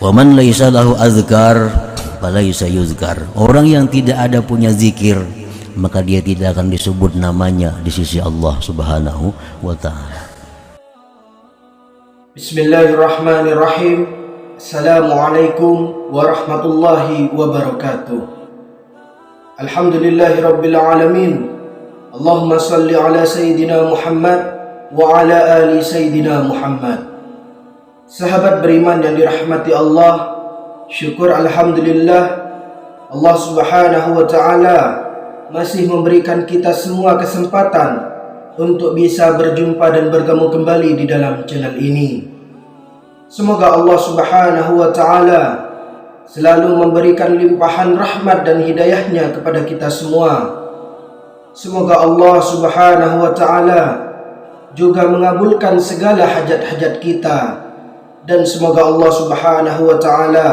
Wa man laisa lahu azkar falaisa yuzkar. Orang yang tidak ada punya zikir, maka dia tidak akan disebut namanya di sisi Allah Subhanahu wa taala. Bismillahirrahmanirrahim. Assalamualaikum warahmatullahi wabarakatuh. Alhamdulillahirabbil alamin. Allahumma salli ala sayyidina Muhammad wa ala ali sayyidina Muhammad. Sahabat beriman yang dirahmati Allah, syukur alhamdulillah Allah Subhanahu wa taala masih memberikan kita semua kesempatan untuk bisa berjumpa dan bertemu kembali di dalam channel ini. Semoga Allah Subhanahu wa taala selalu memberikan limpahan rahmat dan hidayahnya kepada kita semua. Semoga Allah Subhanahu wa taala juga mengabulkan segala hajat-hajat kita, dan semoga Allah Subhanahu wa taala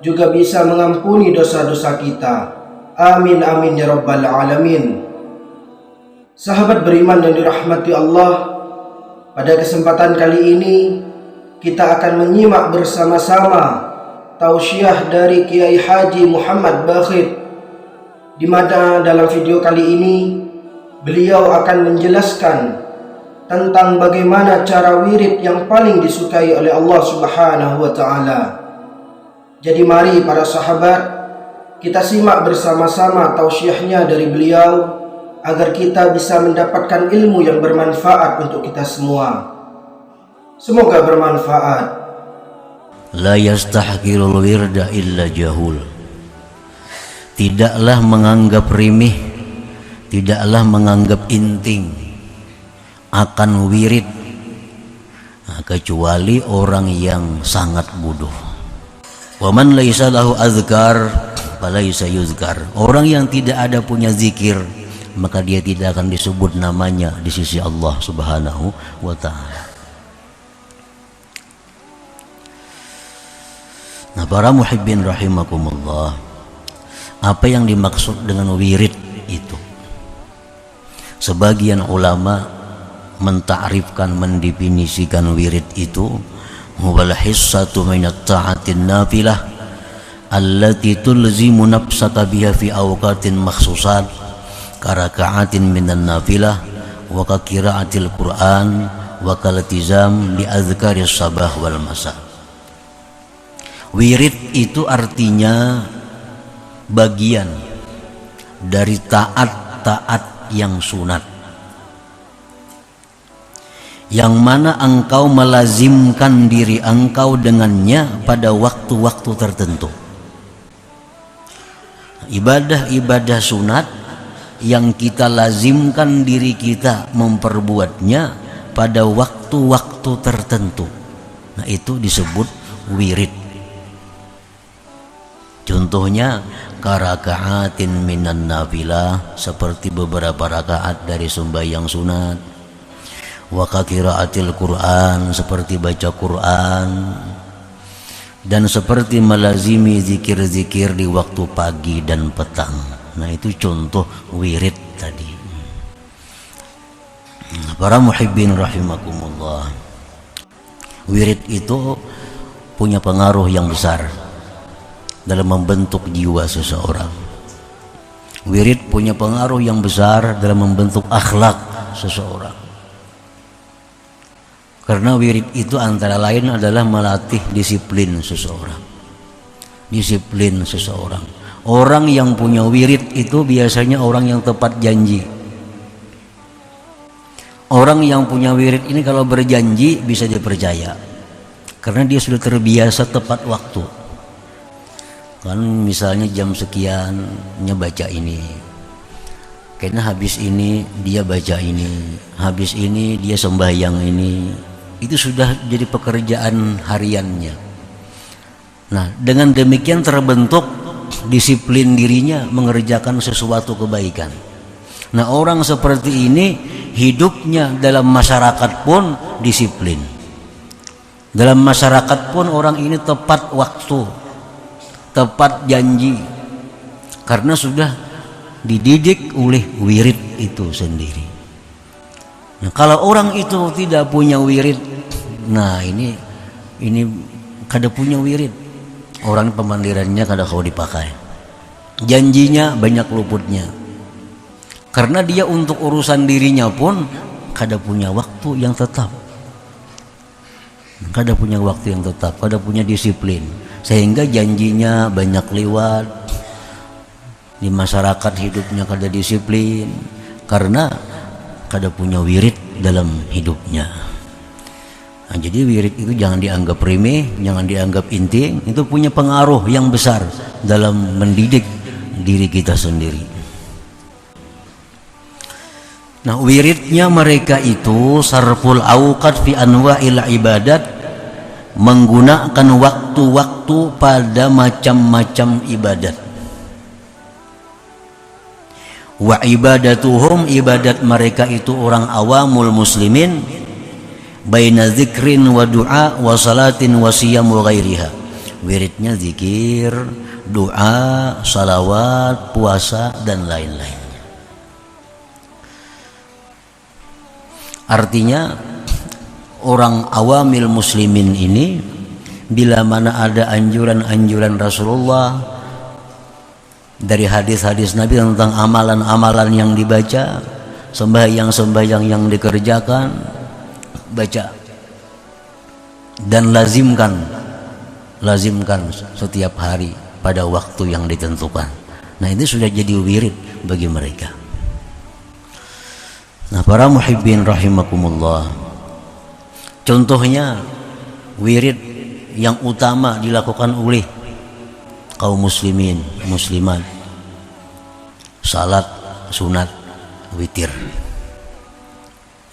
juga bisa mengampuni dosa-dosa kita. Amin amin ya rabbal alamin. Sahabat beriman yang dirahmati Allah, pada kesempatan kali ini kita akan menyimak bersama-sama tausiah dari Kiai Haji Muhammad Bakhit, di mana dalam video kali ini beliau akan menjelaskan tentang bagaimana cara wirid yang paling disukai oleh Allah Subhanahu wa taala. Jadi mari para sahabat, kita simak bersama-sama tausiahnya dari beliau agar kita bisa mendapatkan ilmu yang bermanfaat untuk kita semua. Semoga bermanfaat. La yastahqirul wirda illa jahul. Tidaklah menganggap remeh, tidaklah menganggap inting akan wirid kecuali orang yang sangat bodoh. Wa man laisa lahu azkar falaisa yuzkar. Orang yang tidak ada punya zikir, maka dia tidak akan disebut namanya di sisi Allah Subhanahu wa taala. Nah, para muhibbin rahimakumullah, apa yang dimaksud dengan wirid itu? Sebagian ulama mentakrifkan, mendefinisikan wirid itu huwal hissatu minat ta'atin nafilah allati tulzimu nafsaka biha fi awqatin makhsusat karaka'atin minan nafilah wa kakira'atil Qur'an wa kalatizam li azkaris sabah wal masa. Wirid itu artinya bagian dari taat-taat yang sunat, yang mana engkau melazimkan diri engkau dengannya pada waktu-waktu tertentu. Ibadah-ibadah sunat yang kita lazimkan diri kita memperbuatnya pada waktu-waktu tertentu, nah itu disebut wirid. Contohnya karaka'atin minan nafilah, seperti beberapa rakaat dari sembahyang sunat. Wa qiraatil Quran, seperti baca Quran, dan seperti melazimi zikir-zikir di waktu pagi dan petang. Nah itu contoh wirid tadi. Para muhibbin rahimakumullah, wirid itu punya pengaruh yang besar dalam membentuk jiwa seseorang. Wirid punya pengaruh yang besar dalam membentuk akhlak seseorang. Karena wirid itu antara lain adalah melatih disiplin seseorang. Disiplin seseorang. Orang yang punya wirid itu biasanya orang yang tepat janji. Orang yang punya wirid ini kalau berjanji bisa dipercaya, karena dia sudah terbiasa tepat waktu. Kan misalnya jam sekian baca ini, karena habis ini dia baca ini, habis ini dia sembahyang ini. Itu sudah jadi pekerjaan hariannya. Nah, dengan demikian terbentuk disiplin dirinya mengerjakan sesuatu kebaikan. Nah, orang seperti ini hidupnya dalam masyarakat pun disiplin. Dalam masyarakat pun orang ini tepat waktu, tepat janji, karena sudah dididik oleh wirid itu sendiri. Nah, kalau orang itu tidak punya wirid, nah ini kada punya wirid, orang pemandirannya kada kau dipakai, janjinya banyak luputnya, karena dia untuk urusan dirinya pun kada punya waktu yang tetap, kada punya waktu yang tetap, kada punya disiplin, sehingga janjinya banyak lewat di masyarakat, hidupnya kada disiplin karena kada punya wirid dalam hidupnya. Nah, jadi wirid itu jangan dianggap remeh, jangan dianggap inting, itu punya pengaruh yang besar dalam mendidik diri kita sendiri. Nah, wiridnya mereka itu sarful awqat fi anwa'il ibadat, menggunakan waktu-waktu pada macam-macam ibadat. Wa ibadatuhum, ibadat mereka itu orang awamul muslimin, baina zikrin wa du'a wa salatin wa siyam wa ghairiha. Wiridnya zikir, doa, salawat, puasa dan lain-lain. Artinya orang awamil muslimin ini bila mana ada anjuran-anjuran Rasulullah dari hadis-hadis Nabi tentang amalan-amalan yang dibaca, sembahyang-sembahyang yang dikerjakan, baca dan lazimkan setiap hari pada waktu yang ditentukan. Nah, ini sudah jadi wirid bagi mereka. Nah, para muhibbin rahimakumullah, contohnya wirid yang utama dilakukan oleh kaum muslimin muslimat, salat sunat witir.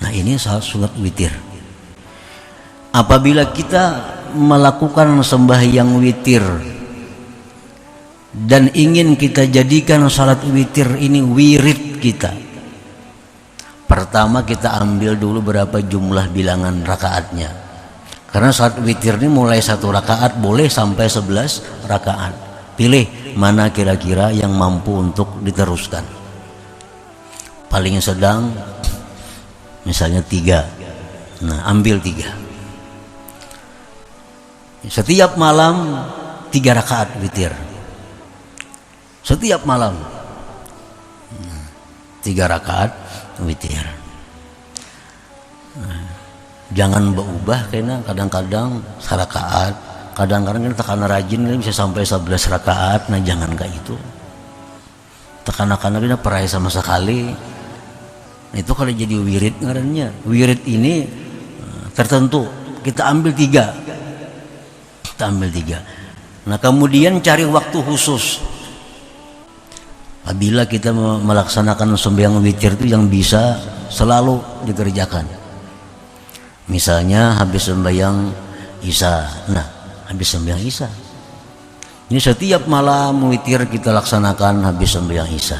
Nah, ini salat sunat witir. Apabila kita melakukan sembahyang witir dan ingin kita jadikan salat witir ini wirid kita, pertama kita ambil dulu berapa jumlah bilangan rakaatnya, karena salat witir ini mulai 1 rakaat boleh sampai 11 rakaat. Pilih mana kira-kira yang mampu untuk diteruskan. Paling sedang misalnya 3. Nah, ambil 3. Setiap malam 3 rakaat witir. Setiap malam 3 rakaat witir. Nah, jangan berubah, karena kadang-kadang sarakaat, kadang-kadang kita karena rajin bisa sampai 11 rakaat. Nah, jangan kayak itu. Tekan-tekan perai sama sekali. Itu kalau jadi wirid ngarannya. Wirid ini tertentu, kita ambil 3. Kita ambil 3. Nah, kemudian cari waktu khusus. Apabila kita melaksanakan sembahyang witir itu yang bisa selalu dikerjakan. Misalnya habis sembahyang Isya. Nah, habis sembahyang Isya. Ini setiap malam witir kita laksanakan habis sembahyang Isya.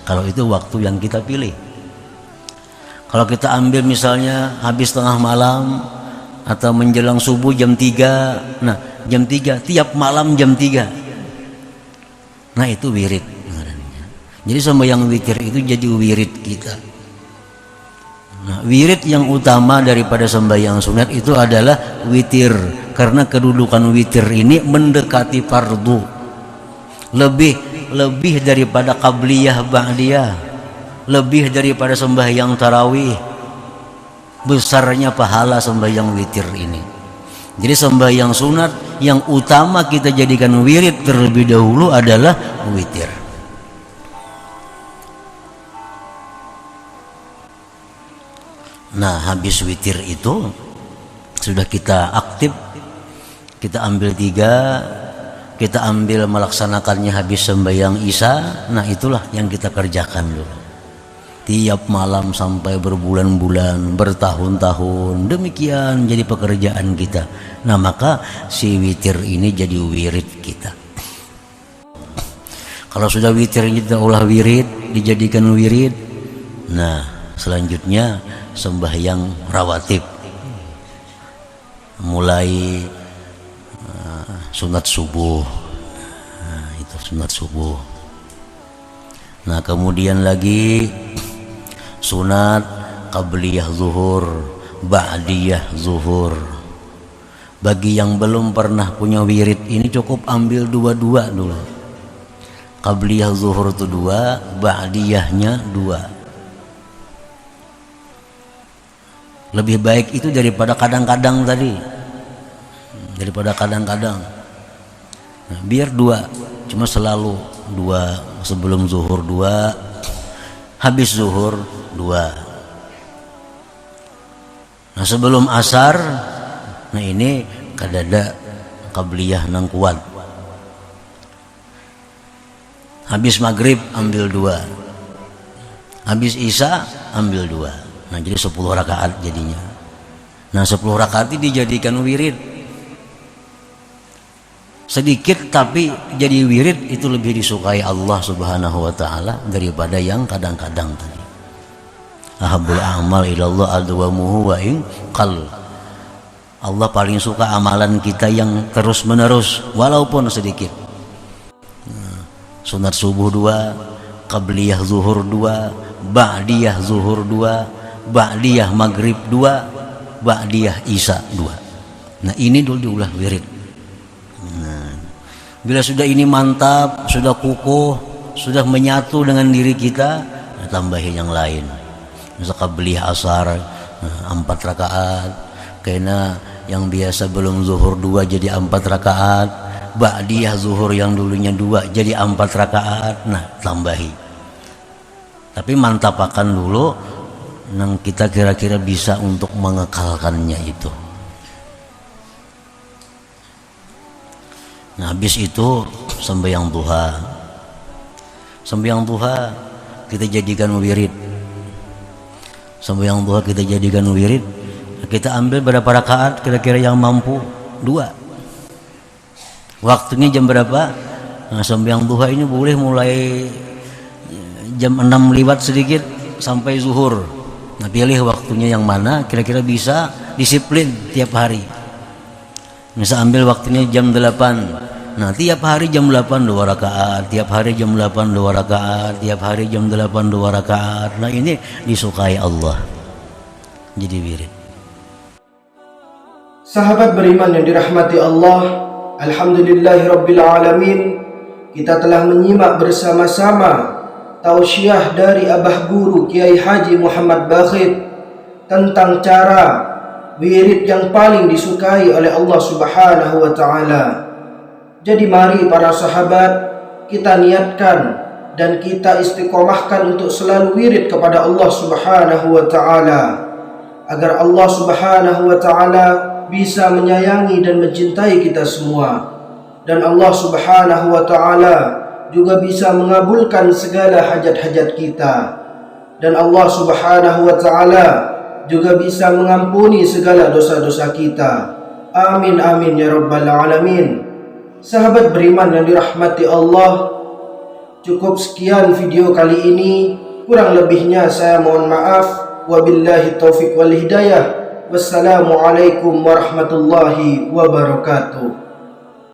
Kalau itu waktu yang kita pilih. Kalau kita ambil misalnya habis tengah malam atau menjelang subuh jam 3. Nah, jam 3 tiap malam jam 3. Nah, itu wirid. Jadi sembahyang witir itu jadi wirid kita. Nah, wirid yang utama daripada sembahyang sunat itu adalah witir, karena kedudukan witir ini mendekati fardu, lebih daripada qabliyah ba'diyah, lebih daripada sembahyang tarawih. Besarnya pahala sembahyang witir ini. Jadi sembahyang sunat yang utama kita jadikan wirid terlebih dahulu adalah witir. Nah, habis witir itu sudah kita aktif, kita ambil 3, kita ambil melaksanakannya habis sembahyang Isya. Nah, itulah yang kita kerjakan dulu tiap malam sampai berbulan-bulan, bertahun-tahun, demikian jadi pekerjaan kita. Nah, maka si witir ini jadi wirid kita. Kalau sudah witir kita olah wirid, dijadikan wirid. Nah, selanjutnya sembahyang rawatib, mulai sunat subuh. Nah, itu sunat subuh. Nah, kemudian lagi sunat qabliyah zuhur, ba'diyah zuhur, Bagi yang belum pernah punya wirid ini cukup ambil dua-dua dulu. Qabliyah zuhur itu 2, ba'diyahnya 2. Lebih baik itu daripada kadang-kadang tadi. Daripada kadang-kadang. Nah, biar 2, cuma selalu 2, sebelum zuhur 2, habis zuhur 2. Nah, sebelum asar, nah ini kadada qabliyah nang kuat. Habis maghrib ambil 2, habis isya ambil 2. Nah, jadi 10 rakaat jadinya. Nah, 10 rakaat ini dijadikan wirid. Sedikit tapi jadi wirid itu lebih disukai Allah Subhanahu wa taala daripada yang kadang-kadang tadi. Ahabul a'mal ilallah adwamuhu wa in qall. Allah paling suka amalan kita yang terus menerus walaupun sedikit. Sunat subuh 2, qabliyah zuhur 2, ba'diyah zuhur 2, ba'diyah maghrib 2, ba'diyah isya 2. Nah, ini dulu diulah wirid. Nah, bila sudah ini mantap, sudah kukuh, sudah menyatu dengan diri kita, nah, tambahin yang lain. Misal qabliyah asar 4 rakaat, karena yang biasa belum zuhur 2 jadi 4 rakaat, ba'diyah zuhur yang dulunya 2 jadi 4 rakaat. Nah, tambahi. Tapi mantapakan dulu yang kita kira-kira bisa untuk mengekalkannya itu. Nah, habis itu sembahyang duha. Sembahyang duha kita jadikan wirid. Sembahyang duha kita jadikan wirid. Kita ambil berapa rakaat kira-kira yang mampu? 2. Waktunya jam berapa? Nah, sembahyang duha ini boleh mulai jam 6 lewat sedikit sampai zuhur. Nah, pilih waktunya yang mana kira-kira bisa disiplin tiap hari. Misal ambil waktunya jam 8. Nah, tiap hari jam 8 2 rakaat, tiap hari jam 8 2 rakaat, tiap hari jam 8 2 rakaat. Nah, ini disukai Allah. Jadi wirid. Sahabat beriman yang dirahmati Allah, alhamdulillahirabbil alamin, kita telah menyimak bersama-sama tausiah dari Abah Guru Kiai Haji Muhammad Bakhit tentang cara wirid yang paling disukai oleh Allah Subhanahu wa taala. Jadi mari para sahabat, kita niatkan dan kita istiqomahkan untuk selalu wirid kepada Allah Subhanahu wa taala, agar Allah Subhanahu wa taala bisa menyayangi dan mencintai kita semua, dan Allah Subhanahu wa taala juga bisa mengabulkan segala hajat-hajat kita, dan Allah Subhanahu wa taala juga bisa mengampuni segala dosa-dosa kita. Amin amin ya rabbal alamin. Sahabat beriman yang dirahmati Allah, cukup sekian video kali ini. Kurang lebihnya saya mohon maaf. Wabillahi taufiq wal hidayah. Wassalamualaikum warahmatullahi wabarakatuh.